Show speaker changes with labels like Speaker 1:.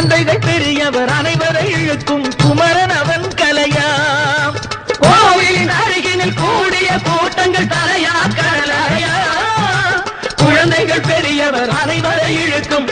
Speaker 1: குழந்தைகள் பெரியவர் அனைவரை இழுக்கும் குமரன் அவன் கலையா கோவிலின் அருகினில் கூடிய கூட்டங்கள் தலையா கலையா குழந்தைகள் பெரியவர் அனைவரை இழுக்கும்